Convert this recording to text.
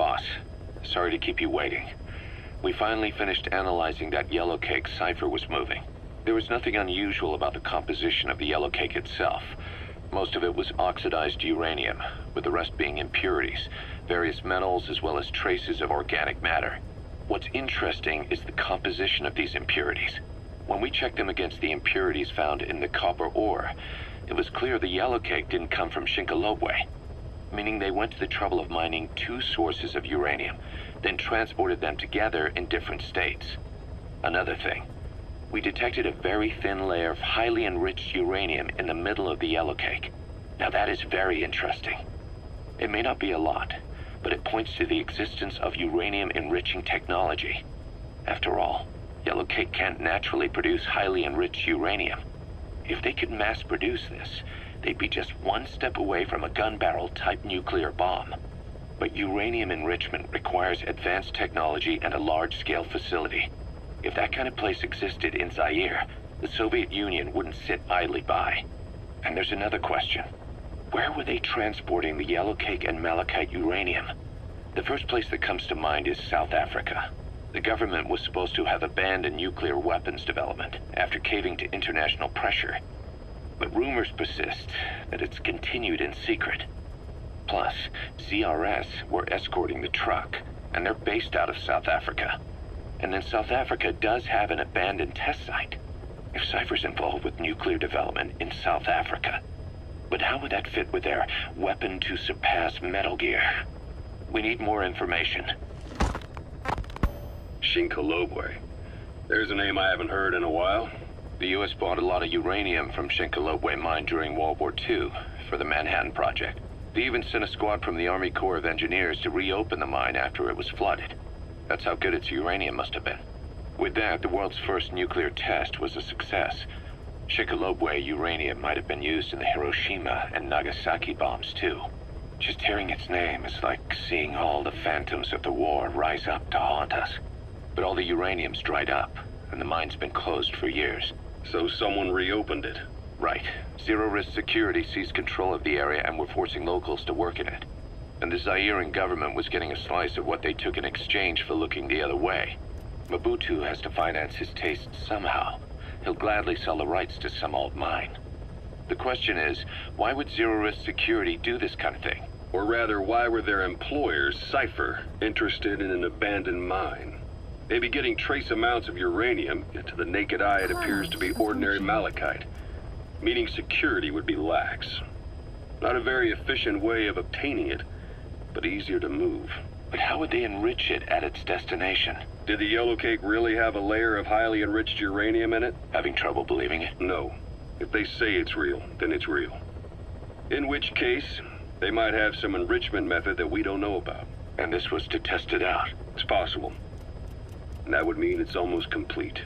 Boss, sorry to keep you waiting. We finally finished analyzing that yellow cake Cipher was moving. There was nothing unusual about the composition of the yellow cake itself. Most of it was oxidized uranium, with the rest being impurities, various metals as well as traces of organic matter. What's interesting is the composition of these impurities. When we checked them against the impurities found in the copper ore, it was clear the yellow cake didn't come from Shinkolobwe, meaning they went to the trouble of mining two sources of uranium, then transported them together in different states. Another thing, we detected a very thin layer of highly enriched uranium in the middle of the yellow cake. Now that is very interesting. It may not be a lot, but it points to the existence of uranium-enriching technology. After all, yellow cake can't naturally produce highly enriched uranium. If they could mass produce this, they'd be just one step away from a gun barrel type nuclear bomb. But uranium enrichment requires advanced technology and a large-scale facility. If that kind of place existed in Zaire, the Soviet Union wouldn't sit idly by. And there's another question. Where were they transporting the yellow cake and malachite uranium? The first place that comes to mind is South Africa. The government was supposed to have abandoned nuclear weapons development after caving to international pressure. But rumors persist that it's continued in secret. Plus, CRS were escorting the truck, and they're based out of South Africa. And then South Africa does have an abandoned test site. If Cipher's involved with nuclear development in South Africa, but how would that fit with their weapon to surpass Metal Gear? We need more information. Shinkolobwe. There's a name I haven't heard in a while. The U.S. bought a lot of uranium from Shinkolobwe mine during World War II for the Manhattan Project. They even sent a squad from the Army Corps of Engineers to reopen the mine after it was flooded. That's how good its uranium must have been. With that, the world's first nuclear test was a success. Shinkolobwe uranium might have been used in the Hiroshima and Nagasaki bombs too. Just hearing its name is like seeing all the phantoms of the war rise up to haunt us. But all the uranium's dried up, and the mine's been closed for years. So someone reopened it. Right. Zero-risk security seized control of the area and were forcing locals to work in it. And the Zairean government was getting a slice of what they took in exchange for looking the other way. Mobutu has to finance his tastes somehow. He'll gladly sell the rights to some old mine. The question is, why would zero-risk security do this kind of thing? Or rather, why were their employers, Cipher, interested in an abandoned mine? Maybe getting trace amounts of uranium, yet to the naked eye it appears to be ordinary malachite, meaning security would be lax. Not a very efficient way of obtaining it, but easier to move. But how would they enrich it at its destination? Did the yellow cake really have a layer of highly enriched uranium in it? Having trouble believing it? No. If they say it's real, then it's real. In which case, they might have some enrichment method that we don't know about. And this was to test it out? It's possible. And that would mean it's almost complete.